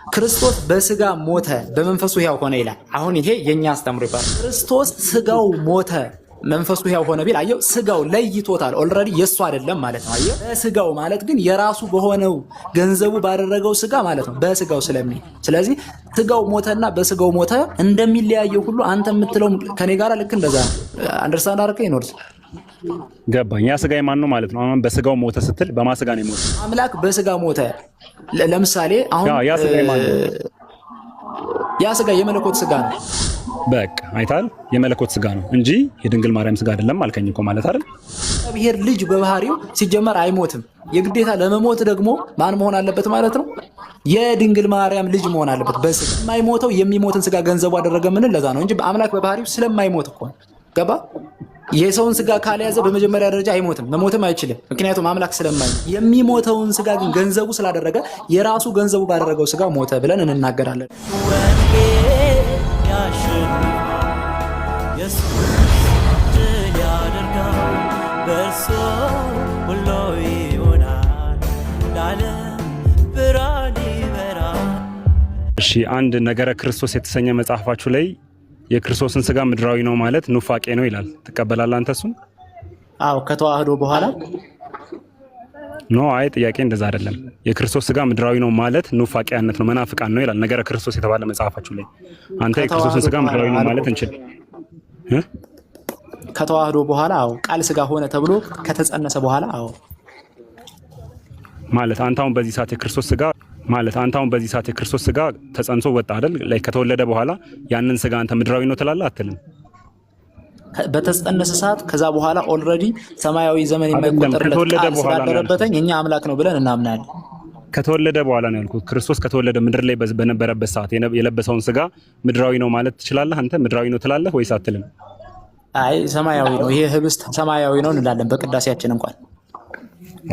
ክርስቶስ በስጋ ሞተ በመንፈሱ ሕያው ሆነ ይላል። አሁን ይሄ የኛ አስተምሮ ይባላል። ክርስቶስ ስጋው ሞተ መንፈሱ ሕያው ሆነ ቢል አየው ስጋው ለይቶታል። ኦልሬዲ የሱ አይደለም ማለት ነው። አየው በስጋው ማለት ግን የራሱ በሆነው ገንዘቡ ባደረገው ስጋ ማለት ነው። በስጋው ስለሚል ስለዚህ ስጋው ሞተና በስጋው ሞተ እንደሚለያየው ሁሉ አንተ የምትለው ከኔ ጋር ልክ እንደዛ አንደርስታንድ አደረከኝ ነው። ገባኝ። ያ ስጋ የማን ነው ማለት ነው? አሁን በስጋው ሞተ ስትል በማስጋ ነው የሞተ አምላክ በስጋ ሞተ። ለምሳሌ አሁን ያ ስጋ የማን ነው? ያ ስጋ የመለኮት ስጋ ነው። በቃ አይታል የመለኮት ስጋ ነው እንጂ የድንግል ማርያም ስጋ አይደለም አልከኝ እኮ ማለት አይደል? እግዚአብሔር ልጅ በባህሪው ሲጀመር አይሞትም። የግዴታ ለመሞት ደግሞ ማን መሆን አለበት ማለት ነው? የድንግል ማርያም ልጅ መሆን አለበት። በስጋ የማይሞተው የሚሞትን ስጋ ገንዘቡ አደረገ ምን ለዛ ነው እንጂ አምላክ በባህሪው ስለማይሞት እኮ ገባ። የሰውን ስጋ ካልያዘ በመጀመሪያ ደረጃ አይሞትም፣ መሞትም አይችልም። ምክንያቱም አምላክ ስለማይሞት የሚሞተውን ስጋ ግን ገንዘቡ ስላደረገ የራሱ ገንዘቡ ባደረገው ስጋ ሞተ ብለን እንናገራለን። እሺ አንድ ነገረ ክርስቶስ የተሰኘ መጽሐፋችሁ ላይ የክርስቶስን ስጋ ምድራዊ ነው ማለት ኑፋቄ ነው ይላል። ትቀበላለህ አንተ እሱን? አዎ ከተዋህዶ በኋላ ኖ አይ ጥያቄ እንደዛ አይደለም። የክርስቶስ ስጋ ምድራዊ ነው ማለት ኑፋቄያነት ነው መናፍቃን ነው ይላል ነገረ ክርስቶስ የተባለ መጽሐፋችሁ ላይ። አንተ የክርስቶስን ስጋ ምድራዊ ነው ማለት እንችል ከተዋህዶ በኋላ አዎ ቃል ስጋ ሆነ ተብሎ ከተጸነሰ በኋላ አዎ ማለት አንተ አሁን በዚህ ሰዓት የክርስቶስ ስጋ ማለት አንተ አሁን በዚህ ሰዓት የክርስቶስ ስጋ ተጸንሶ ወጣ አይደል? ላይ ከተወለደ በኋላ ያንን ስጋ አንተ ምድራዊ ነው ትላለህ አትልም? በተጸነሰ ሰዓት ከዛ በኋላ ኦልሬዲ ሰማያዊ ዘመን የማይቆጠርለት ቃል ስላደረበተኝ እኛ አምላክ ነው ብለን እናምናለን። ከተወለደ በኋላ ነው ያልኩት። ክርስቶስ ከተወለደ ምድር ላይ በነበረበት ሰዓት የለበሰውን ስጋ ምድራዊ ነው ማለት ትችላለህ አንተ? ምድራዊ ነው ትላለህ ወይስ አትልም? አይ ሰማያዊ ነው ይሄ ህብስት ሰማያዊ ነው እንላለን በቅዳሴያችን እንኳን።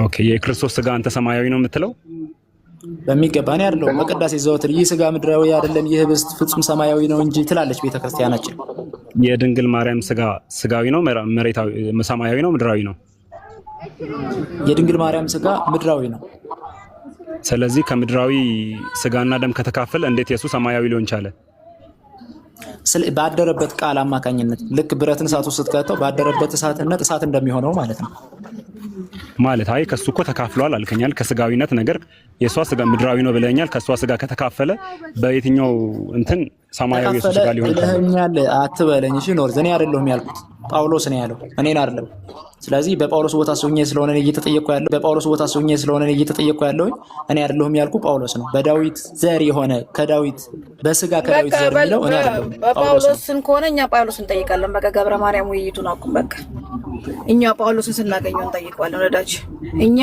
ኦኬ የክርስቶስ ስጋ አንተ ሰማያዊ ነው የምትለው? በሚገባ ነው ያለው በቅዳሴ ዘወትር ይህ ስጋ ምድራዊ አይደለም ይህ ህብስት ፍጹም ሰማያዊ ነው እንጂ ትላለች ቤተክርስቲያናችን። የድንግል ማርያም ስጋ ስጋዊ ነው መሬታዊ ሰማያዊ ነው ምድራዊ ነው? የድንግል ማርያም ስጋ ምድራዊ ነው። ስለዚህ ከምድራዊ ስጋና ደም ከተካፈለ እንዴት የሱ ሰማያዊ ሊሆን ቻለ? ባደረበት ቃል አማካኝነት ልክ ብረትን እሳት ውስጥ ከተው ባደረበት እሳትነት እሳት እንደሚሆነው ማለት ነው። ማለት አይ ከሱ እኮ ተካፍሏል አልከኛል። ከስጋዊነት ነገር የሷ ስጋ ምድራዊ ነው ብለኛል። ከሷ ስጋ ከተካፈለ በየትኛው እንትን ሰማያዊ የሱ ስጋ ሊሆን ይችላል አትበለኝ። እሺ ኖር ዘኔ አይደለሁም ያልኩት ጳውሎስ ነው ያለው እኔን አይደለም። ስለዚህ በጳውሎስ ቦታ ሆኜ ስለሆነ እየተጠየቅኩ ያለው በጳውሎስ ቦታ ሆኜ ስለሆነ እየተጠየቅኩ ያለው እኔ አይደለሁም ያልኩ ጳውሎስ ነው። በዳዊት ዘር የሆነ ከዳዊት በስጋ ከዳዊት ዘር የሚለው እኔ አይደለሁም። በጳውሎስን ከሆነ እኛ ጳውሎስን እንጠይቃለን። በቃ ገብረ ማርያም ውይይቱን አቁም። በቃ እኛ ጳውሎስን ስናገኘው እንጠይቀዋለን። ወዳጅ እኛ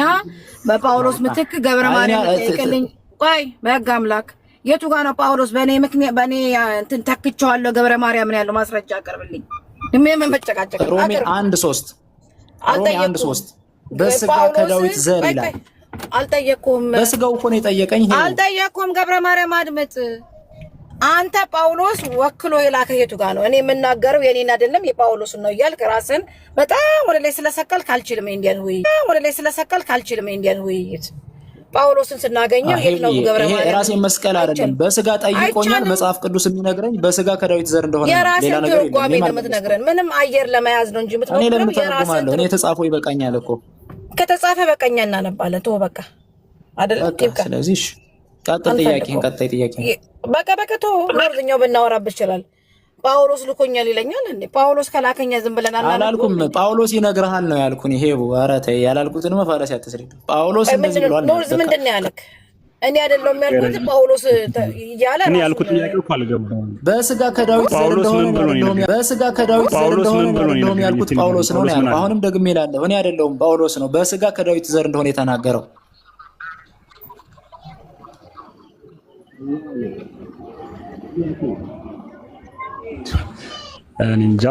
በጳውሎስ ምትክ ገብረ ማርያም እንጠይቀልኝ። ቆይ በሕግ አምላክ የቱ ጋር ነው ጳውሎስ በእኔ ምክንያት በእኔ እንትን ተክቼዋለሁ ገብረ ማርያም ነው ያለው? ማስረጃ አቅርብልኝ። ምን መጨቃጨቅ? ሮሜ 1:3 ሮሜ 1:3 በስጋ ከዳዊት ዘር ይላል። አልጠየቅኩም። በስጋው እኮ ነው የጠየቀኝ። አልጠየቅኩም። ገብረ ማርያም አድምጥ። አንተ ጳውሎስ ወክሎ የላከ የቱ ጋር ነው? እኔ የምናገረው የኔን አይደለም የጳውሎስን ነው እያልክ ራስን በጣም ወደ ላይ ስለሰቀልክ አልችልም ኢንዲያን ውይይት ጳውሎስን ስናገኘው የት ነው ገብረ ማርያም? ይሄ ራሴን መስቀል አይደለም በስጋ ጠይቆኛል መጽሐፍ ቅዱስ የሚነግረኝ በስጋ ከዳዊት ዘር እንደሆነ ሌላ ነገር የለም። የምትነግረን ምንም አየር ለመያዝ ነው እንጂ የምትሞክረው እኔ የተጻፈው ይበቃኛል እኮ። ከተጻፈ በቃኛ እናነባለን። ተው በቃ አይደል? ስለዚህ እሺ ቀጥል። ቀጣይ ጥያቄ በቃ ተው። ኖርዝኛው ብናወራበት ይችላል። ጳውሎስ ልኮኛል ይለኛል እንዴ? ጳውሎስ ከላከኛ ዝም ብለን አላልኩም። ጳውሎስ ይነግርሃል ነው ያልኩኝ። ይሄ ኧረ ተይ ያላልኩትን መፋለስ ያትስሪ። ጳውሎስ እንደዚህ ብሏል ነው። ምንድን ነው ያልክ? እኔ አይደለሁም ያልኩት ጳውሎስ ያለ እኔ ያልኩት ጥያቄ እኮ አልገባም። በስጋ ከዳዊት ዘር እንደሆነ በስጋ ከዳዊት ዘር እንደሆነ ያልኩት ጳውሎስ ነው ያልኩት። አሁንም ደግሜ እላለሁ እኔ አይደለሁም ጳውሎስ ነው በስጋ ከዳዊት ዘር እንደሆነ የተናገረው። እንጃ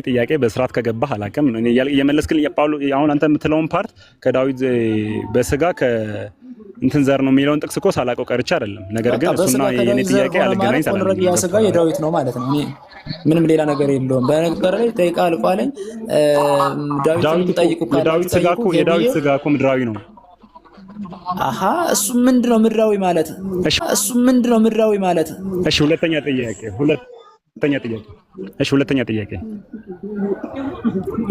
ጥያቄ በስርዓት ከገባህ አላውቅም። እኔ እየመለስክልኝ ጳውሎስ አሁን አንተ የምትለውን ፓርት ከዳዊት በስጋ እንትን ዘር ነው የሚለውን ጥቅስ እኮ ሳላውቀው ቀርቼ አይደለም። ነገር ግን እሱና የኔ ጥያቄ አልገናኝ ታላቅ ያ ስጋ የዳዊት ነው ማለት ነው። እኔ ምንም ሌላ ነገር የለውም። በነገር ላይ ጠይቃል ቋለኝ ዳዊት ጠይቁ። የዳዊት ስጋ እኮ ምድራዊ ነው። አሃ እሱ ምንድነው ምድራዊ ማለት? እሱ ምንድነው ምድራዊ ማለት? እሺ ሁለተኛ ጥያቄ ሁለተኛ ጥያቄ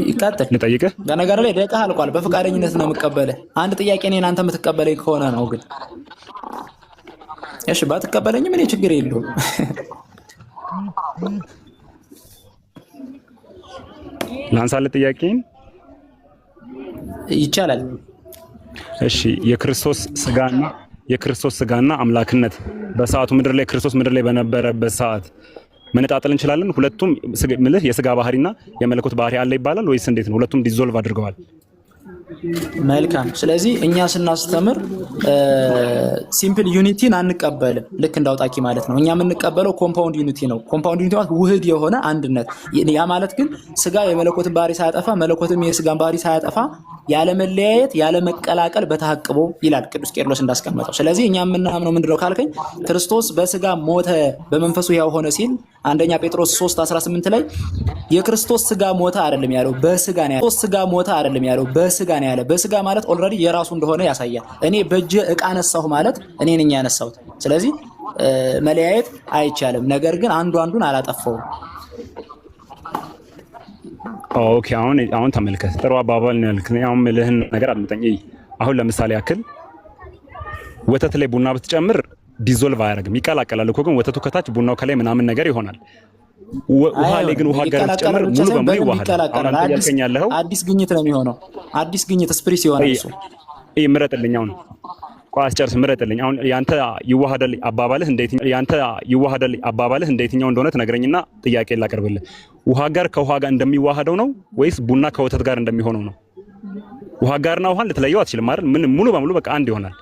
ይቀጥል። ልጠይቅህ። በነገር ላይ ደቂቃ አልቋል። በፈቃደኝነት ነው የምቀበልህ። አንድ ጥያቄ እኔን አንተ የምትቀበለኝ ከሆነ ነው ግን። እሺ ባትቀበለኝም እኔ ችግር የለውም። ላንሳልህ ጥያቄን? ይቻላል። እሺ የክርስቶስ ስጋና አምላክነት በሰዓቱ ምድር ላይ ክርስቶስ ምድር ላይ በነበረበት ሰዓት መነጣጠል እንችላለን? ሁለቱም ምልህ የስጋ ባህሪና የመለኮት ባህሪ አለ ይባላል ወይስ እንዴት ነው? ሁለቱም ዲዞልቭ አድርገዋል? መልካም። ስለዚህ እኛ ስናስተምር ሲምፕል ዩኒቲን አንቀበልም፣ ልክ እንዳውጣቂ ማለት ነው። እኛ የምንቀበለው ኮምፓውንድ ዩኒቲ ነው። ኮምፓውንድ ዩኒቲ ማለት ውህድ የሆነ አንድነት። ያ ማለት ግን ስጋ የመለኮትን ባህሪ ሳያጠፋ፣ መለኮትም የስጋን ባህሪ ሳያጠፋ ያለ መለያየት ያለ መቀላቀል በተሐቅቦ ይላል ቅዱስ ቄርሎስ እንዳስቀመጠው። ስለዚህ እኛ የምናምነው ምንድነው ካልከኝ ክርስቶስ በስጋ ሞተ በመንፈሱ ያው ሆነ ሲል አንደኛ ጴጥሮስ 3:18 ላይ የክርስቶስ ስጋ ሞተ አይደለም ያለው በስጋ ነው ያለው። ስጋ ሞተ አይደለም ያለው በስጋ ነው ያለው። በስጋ ማለት ኦልሬዲ የራሱ እንደሆነ ያሳያል። እኔ በእጄ ዕቃ ነሳሁ ማለት እኔ ነኝ ያነሳሁት። ስለዚህ መለያየት አይቻልም። ነገር ግን አንዱን አላጠፋውም። ኦኬ አሁን ተመልከት። ጥሩ አባባል ነው ያልከኝ። አሁን ምልህን ነገር አድምጠኝ። አሁን ለምሳሌ ያክል ወተት ላይ ቡና ብትጨምር ዲዞልቭ አያደርግም፣ ይቀላቀላል እኮ ግን ወተቱ ከታች ቡናው ከላይ ምናምን ነገር ይሆናል። ውሃ ላይ ግን ውሃ ጋር ብትጨምር ሙሉ በሙሉ ይዋሃዳል። አሁን አንተ ያልከኝ ያለኸው አዲስ ግኝት ነው የሚሆነው። አዲስ ግኝት ስፕሪስ ይሆናል እሱ። ምረጥልኝ አሁን ቆይ አስጨርስ። ምረጥልኝ አሁን ያንተ ይዋሃዳል አባባልህ እንደየትኛው እንደሆነ ትነግረኝና ጥያቄ ላቀርብልህ። ውሃ ጋር ከውሃ ጋር እንደሚዋሃደው ነው ወይስ ቡና ከወተት ጋር እንደሚሆነው ነው? ውሃ ጋርና ውሃን ልትለየው አትችልም አይደል? ምን ሙሉ በሙሉ በቃ አንድ ይሆናል።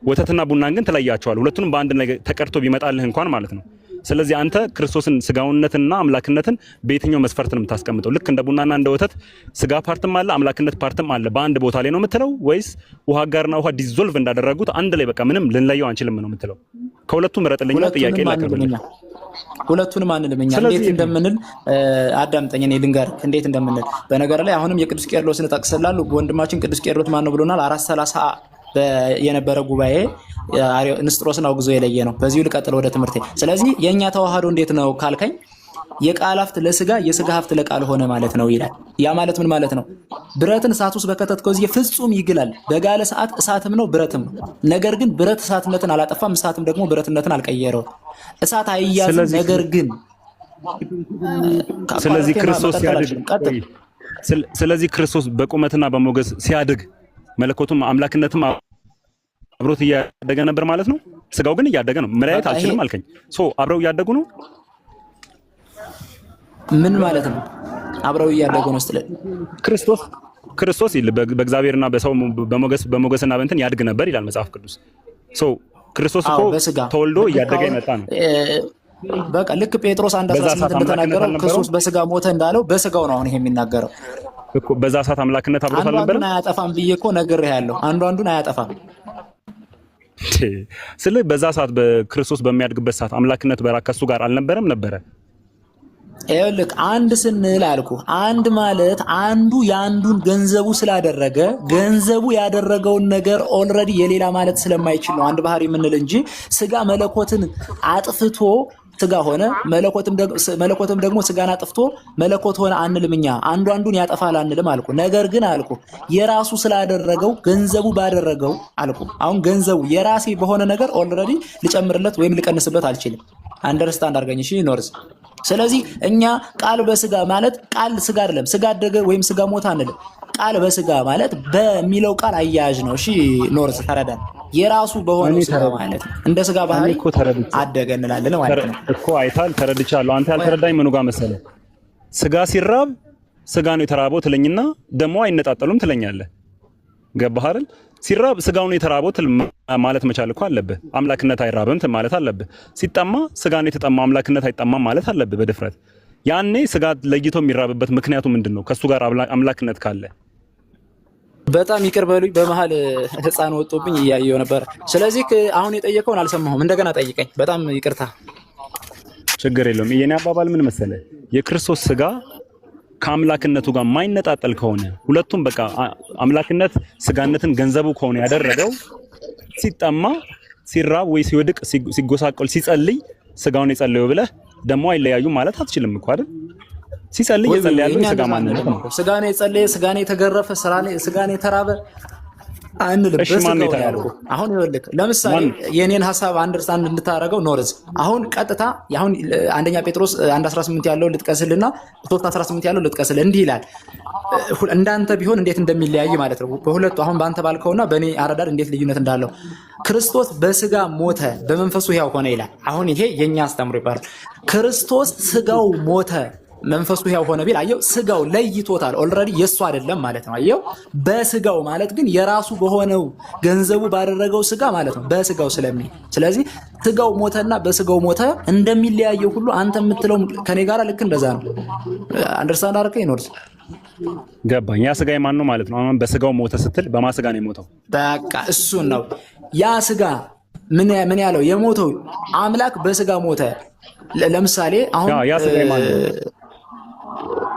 ወተትና ቡናን ግን ትለያቸዋል። ሁለቱንም በአንድ ላይ ተቀርቶ ቢመጣልህ እንኳን ማለት ነው። ስለዚህ አንተ ክርስቶስን ስጋውነትና አምላክነትን በየትኛው መስፈርት ነው የምታስቀምጠው? ልክ እንደ ቡናና እንደ ወተት ስጋ ፓርትም አለ አምላክነት ፓርትም አለ በአንድ ቦታ ላይ ነው የምትለው ወይስ ውሃ ጋርና ውሃ ዲዞልቭ እንዳደረጉት አንድ ላይ በቃ ምንም ልንለየው አንችልም ነው የምትለው? ከሁለቱም ምረጥልኝና ጥያቄ ላቀርብልኝ። ሁለቱንም አንልም እኛ። እንዴት እንደምንል አዳምጠኝ፣ እኔ ልንገርህ እንዴት እንደምንል። በነገር ላይ አሁንም የቅዱስ ቄርሎስን እጠቅስልሃለሁ። ወንድማችን ቅዱስ ቄርሎስ ማን ነው ብሎናል? 430 የነበረ ጉባኤ ንስጥሮስን አውግዞ የለየ ነው። በዚሁ ልቀጥል ወደ ትምህርቴ። ስለዚህ የኛ ተዋህዶ እንዴት ነው ካልከኝ የቃል ሀብት ለስጋ የስጋ ሀብት ለቃል ሆነ ማለት ነው ይላል። ያ ማለት ምን ማለት ነው? ብረትን እሳት ውስጥ በከተትከው ጊዜ ፍጹም ይግላል። በጋለ ሰዓት እሳትም ነው ብረትም ነው። ነገር ግን ብረት እሳትነትን አላጠፋም፣ እሳትም ደግሞ ብረትነትን አልቀየረውም። እሳት አይያዝም። ነገር ግን ስለዚህ ክርስቶስ በቁመትና በሞገስ ሲያድግ መለኮቱም አምላክነትም አብሮት እያደገ ነበር ማለት ነው። ስጋው ግን እያደገ ነው። መለያየት አልችልም አልከኝ። አብረው እያደጉ ነው። ምን ማለት ነው? አብረው እያደጉ ነው ስትል ክርስቶስ በእግዚአብሔርና በሰው በሞገስና በእንትን ያድግ ነበር ይላል መጽሐፍ ቅዱስ። ክርስቶስ እኮ ተወልዶ እያደገ ይመጣ ነው። በቃ ልክ ጴጥሮስ 1:18 እንደተናገረው ክርስቶስ በስጋ ሞተ እንዳለው በስጋው ነው አሁን ይሄ የሚናገረው እኮ። በዛ ሰዓት አምላክነት አብሮት አልነበረም። አንዱን አያጠፋም ብዬ እኮ ነግሬሃለሁ። አንዱን አያጠፋም። ስለዚህ በዛ ሰዓት በክርስቶስ በሚያድግበት ሰዓት አምላክነት ከሱ ጋር አልነበረም ነበረ። ይኸውልህ አንድ ስንል አልኩ አንድ ማለት አንዱ የአንዱን ገንዘቡ ስላደረገ ገንዘቡ ያደረገውን ነገር ኦልሬዲ የሌላ ማለት ስለማይችል ነው አንድ ባህሪ የምንል እንጂ ስጋ መለኮትን አጥፍቶ ስጋ ሆነ መለኮትም ደግሞ ስጋን አጥፍቶ መለኮት ሆነ አንልም። እኛ አንዱን ያጠፋል አንልም አልኩ። ነገር ግን አልኩ የራሱ ስላደረገው ገንዘቡ ባደረገው አልኩ። አሁን ገንዘቡ የራሴ በሆነ ነገር ኦልሬዲ ልጨምርለት ወይም ልቀንስበት አልችልም። አንደርስታንድ አድርገኝ እሺ ኖርዝ። ስለዚህ እኛ ቃል በስጋ ማለት ቃል ስጋ አይደለም። ስጋ አደገ ወይም ስጋ ሞተ አንልም። ቃል በስጋ ማለት በሚለው ቃል አያያዥ ነው። እሺ ኖርዝ ተረዳን። የራሱ በሆነው ስጋ ማለት ነው። እንደ ስጋ ባህሪ አደገ እንላለን ማለት ነው እኮ። አይታል ተረድቻለሁ። አንተ ያልተረዳኝ ምኑ ጋር መሰለህ? ስጋ ሲራብ ስጋ ነው የተራበው ትለኝና ደግሞ አይነጣጠሉም ትለኛለህ። ገባህ አይደል? ሲራብ ስጋው ነው የተራበው ማለት መቻል እኮ አለብህ። አምላክነት አይራብም ማለት አለብህ። ሲጠማ ስጋ ነው የተጠማ አምላክነት አይጠማም ማለት አለብህ በድፍረት። ያኔ ስጋ ለይቶ የሚራብበት ምክንያቱ ምንድነው? ከሱ ጋር አምላክነት ካለ። በጣም ይቅር በሉኝ፣ በመሃል ህፃን ወጥቶብኝ እያየው ነበር። ስለዚህ አሁን የጠየቀውን አልሰማሁም። እንደገና ጠይቀኝ። በጣም ይቅርታ። ችግር የለውም። የኔ አባባል ምን መሰለህ? የክርስቶስ ስጋ ከአምላክነቱ ጋር ማይነጣጠል ከሆነ ሁለቱም በቃ አምላክነት ስጋነትን ገንዘቡ ከሆነ ያደረገው ሲጠማ ሲራብ ወይ ሲወድቅ ሲጎሳቆል ሲጸልይ ስጋውን የጸለየው ብለህ ደግሞ አይለያዩም ማለት አትችልም እኮ አይደል? ሲጸልይ የጸለያሉ ስጋ ማንነት ነው። ስጋኔ የጸለየ ስጋኔ የተገረፈ ስጋኔ የተራበ አንልም። በስጋው ያልኩህ አሁን ይኸውልህ፣ ለምሳሌ የኔን ሐሳብ አንደርስታንድ እንድታረገው ኖርዝ አሁን ቀጥታ አሁን አንደኛ ጴጥሮስ 1:18 ያለው ልጥቀስልና 3:18 ያለው ልጥቀስል እንዲህ ይላል። እንዳንተ ቢሆን እንዴት እንደሚለያይ ማለት ነው። በሁለቱ አሁን በአንተ ባልከውና በእኔ አረዳድ እንዴት ልዩነት እንዳለው ክርስቶስ በስጋ ሞተ በመንፈሱ ሕያው ሆነ ይላል። አሁን ይሄ የኛ አስተምሮ ይባላል። ክርስቶስ ስጋው ሞተ መንፈሱ ሕያው ሆነ ቢል አየው፣ ስጋው ለይቶታል። ኦልሬዲ የሱ አይደለም ማለት ነው። አየው፣ በስጋው ማለት ግን የራሱ በሆነው ገንዘቡ ባደረገው ስጋ ማለት ነው። በስጋው ስለሚል ስለዚህ ስጋው ሞተና በስጋው ሞተ እንደሚለያየው ሁሉ አንተ የምትለው ከኔ ጋር ልክ እንደዛ ነው። አንደርስታንድ አድርገህ ይኖርስ ገባኝ። ያ ስጋ የማን ነው ማለት ነው? አሁን በስጋው ሞተ ስትል በማን ስጋ ነው የሞተው? በቃ እሱን ነው። ያ ስጋ ምን ያለው የሞተው አምላክ በስጋ ሞተ። ለምሳሌ አሁን ያ ስጋ የማን ነው?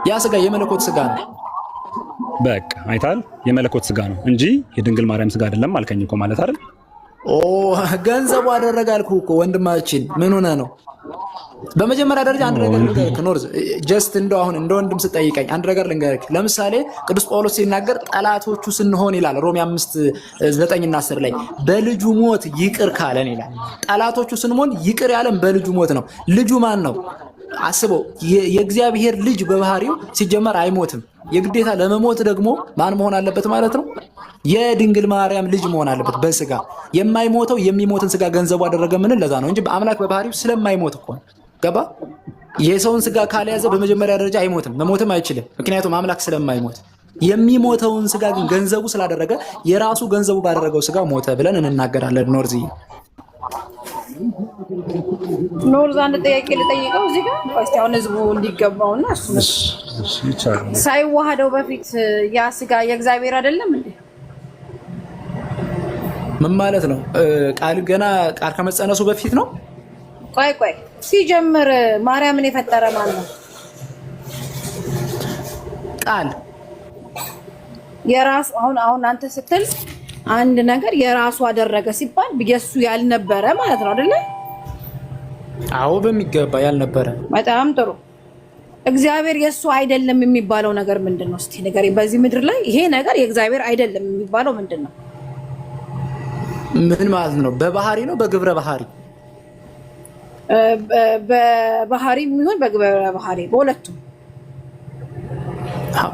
ያ ስጋ የመለኮት ስጋ ነው። በቃ አይታል፣ የመለኮት ስጋ ነው እንጂ የድንግል ማርያም ስጋ አይደለም አልከኝ እኮ ማለት አይደል? ኦ ገንዘቡ አደረገ አልኩህ እኮ ወንድማችን። ምን ሆነ ነው? በመጀመሪያ ደረጃ አንድ ነገር ልንገርህ ኖርዝ፣ ጀስት እንደው አሁን እንደ ወንድም ስጠይቀኝ አንድ ነገር ልንገርህ። ለምሳሌ ቅዱስ ጳውሎስ ሲናገር ጠላቶቹ ስንሆን ይላል ሮሜ 5:9 እና 10 ላይ በልጁ ሞት ይቅር ካለን ይላል። ጠላቶቹ ስንሆን ይቅር ያለን በልጁ ሞት ነው። ልጁ ማን ነው? አስበው፣ የእግዚአብሔር ልጅ በባህሪው ሲጀመር አይሞትም። የግዴታ ለመሞት ደግሞ ማን መሆን አለበት ማለት ነው? የድንግል ማርያም ልጅ መሆን አለበት በስጋ የማይሞተው የሚሞትን ስጋ ገንዘቡ አደረገ ምን ለዛ ነው እንጂ በአምላክ በባህሪው ስለማይሞት እኮ ነው። ገባ? የሰውን ስጋ ካልያዘ በመጀመሪያ ደረጃ አይሞትም፣ መሞትም አይችልም። ምክንያቱም አምላክ ስለማይሞት የሚሞተውን ስጋ ግን ገንዘቡ ስላደረገ የራሱ ገንዘቡ ባደረገው ስጋ ሞተ ብለን እንናገራለን። ኖርዝዬ ኖርዝ አንድ ጥያቄ ልጠይቀው እዚህ ጋር እስቲ አሁን ህዝቡ እንዲገባውና እሱ ሳይዋሃደው በፊት ያ ስጋ የእግዚአብሔር አይደለም እንዴ? ምን ማለት ነው? ቃል ከመጸነሱ በፊት ነው። ቆይ ሲጀምር ማርያምን የፈጠረ ማን ነው? ቃል የራሱ አሁን አንተ ስትል አንድ ነገር የራሱ አደረገ ሲባል የሱ ያልነበረ ማለት ነው አይደለ? አዎ በሚገባ ያልነበረ። በጣም ጥሩ። እግዚአብሔር የሱ አይደለም የሚባለው ነገር ምንድነው? እስቲ ንገረኝ። በዚህ ምድር ላይ ይሄ ነገር የእግዚአብሔር አይደለም የሚባለው ምንድነው? ምን ማለት ነው? በባህሪ ነው በግብረ ባህሪ? በባህሪ የሚሆን በግብረ ባህሪ በሁለቱም።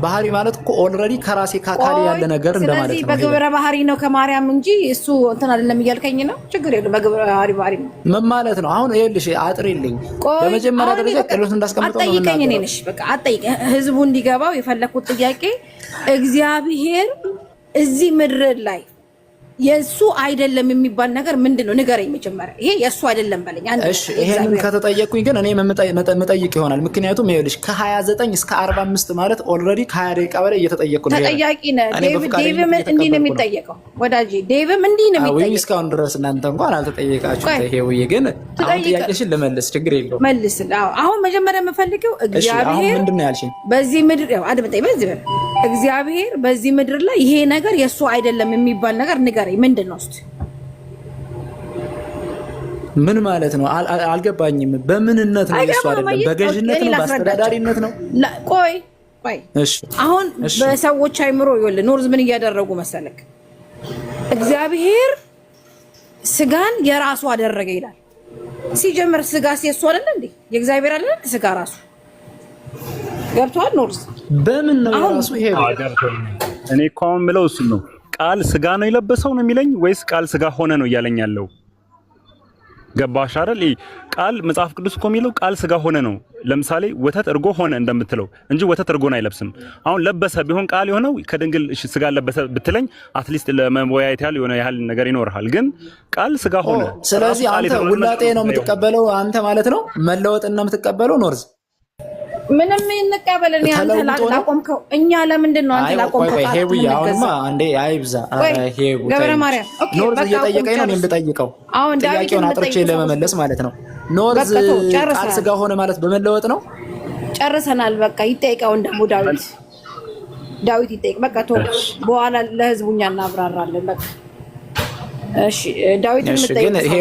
ባህሪ ማለት እኮ ኦልሬዲ ከራሴ ከአካሌ ያለ ነገር እንደማለት ነው። ስለዚህ በግብረ ባህሪ ነው ከማርያም እንጂ እሱ እንትን አይደለም እያልከኝ ነው? ችግር የለም። በግብረ ባህሪ ነው። ምን ማለት ነው? አሁን ይኸውልሽ አጥሪልኝ። በመጀመሪያ ደረጃ ቅዱስ እንዳስቀምጠው ነው። አጠይቀኝ። እኔ ነሽ በቃ አጠይቀኝ። ህዝቡ እንዲገባው የፈለኩት ጥያቄ እግዚአብሔር እዚህ ምድር ላይ የሱ አይደለም የሚባል ነገር ምንድነው? ንገረኝ መጀመሪያ። ይሄ የሱ አይደለም በለኝ። እሺ ይሄንን ከተጠየቅኩኝ ግን እኔ መጠይቅ ይሆናል። ምክንያቱም ይኸውልሽ ከ29 እስከ 45 ማለት ኦልሬዲ ከ20 ደቂቃ በላይ እየተጠየቅኩ ነው። ተጠያቂ ነህ። ዴቭም እንዲህ ነው የሚጠየቀው ወዳጄ። ዴቭም እንዲህ ነው የሚጠየቀው። ወይ እስካሁን ድረስ እናንተ እንኳን አልተጠየቃችሁም። ይሄውዬ ግን አሁን ጥያቄሽን ልመልስ፣ ችግር የለውም መልስ። አሁን መጀመሪያ የምፈልገው እግዚአብሔር ምንድን ነው ያልሽኝ? በዚህ ምድር አድምጠኝ። እግዚአብሔር በዚህ ምድር ላይ ይሄ ነገር የሱ አይደለም የሚባል ነገር ንገረኝ። ምንድን ነው? እስቲ ምን ማለት ነው? አልገባኝም። በምንነት ነው የሱ አይደለም? በገዥነት ነው? በአስተዳዳሪነት ነው? ቆይ እሺ። አሁን በሰዎች አይምሮ ይወል ኖርዝ ምን እያደረጉ መሰለክ? እግዚአብሔር ስጋን የራሱ አደረገ ይላል። ሲጀምር ስጋ የሱ አይደለ እንዴ? የእግዚአብሔር አይደለ ስጋ ራሱ ገብቷል። ኖርዝ በምን ነው የራሱ? ይሄ እኔ እኮ አሁን የምለው እሱ ነው። ቃል ስጋ ነው የለበሰው ነው የሚለኝ ወይስ ቃል ስጋ ሆነ ነው እያለኝ ያለው? ገባሽ አይደል? ቃል መጽሐፍ ቅዱስ እኮ የሚለው ቃል ስጋ ሆነ ነው። ለምሳሌ ወተት እርጎ ሆነ እንደምትለው እንጂ ወተት እርጎን አይለብስም። አሁን ለበሰ ቢሆን ቃል የሆነው ከድንግል ስጋ ለበሰ ብትለኝ አትሊስት ለመወያየት የሆነ ያህል ነገር ይኖርሃል። ግን ቃል ስጋ ሆነ። ስለዚህ አንተ ውላጤ ነው የምትቀበለው አንተ ማለት ነው? መለወጥና የምትቀበለው ኖርዝ ምንም እንቀበልን። ያንተ ላቆምከው እኛ ለምንድን ነው አንተ ላቆምከው? ሄዊ አሁንማ አንዴ አይብዛ። ሄዊ ገብረ ማርያም ኖርዝ እየጠየቀኝ ነው የምጠይቀው። ጥያቄውን አጥርቼ ለመመለስ ማለት ነው። ኖርዝ ቃል ስጋ ሆነ ማለት በመለወጥ ነው። ጨርሰናል። በቃ ይጠይቀው እንደሞ ዳዊት ይጠይቅ። በቃ በኋላ ለህዝቡኛ እናብራራለን። በቃ እሺ ዳዊት ግን ይሄ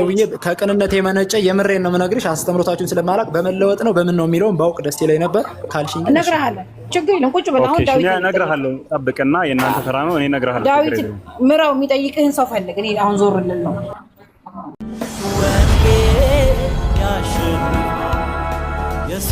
ከቅንነት የመነጨ የምሬን ነው የምነግርሽ። አስተምሮታችሁን ስለማላውቅ በመለወጥ ነው በምን ነው የሚለውን ባውቅ ደስ ይለኝ ነበር ካልሽኝ እነግርሃለሁ። ችግር የለም ቁጭ ብለህ አሁን ዳዊት እነግርሃለሁ። ጠብቅና የእናንተ ተራ ነው። እኔ እነግርሃለሁ። ዳዊት ምራው የሚጠይቅህን ሰው ፈልግ። እኔ አሁን ዞር ልል ነው። Yes,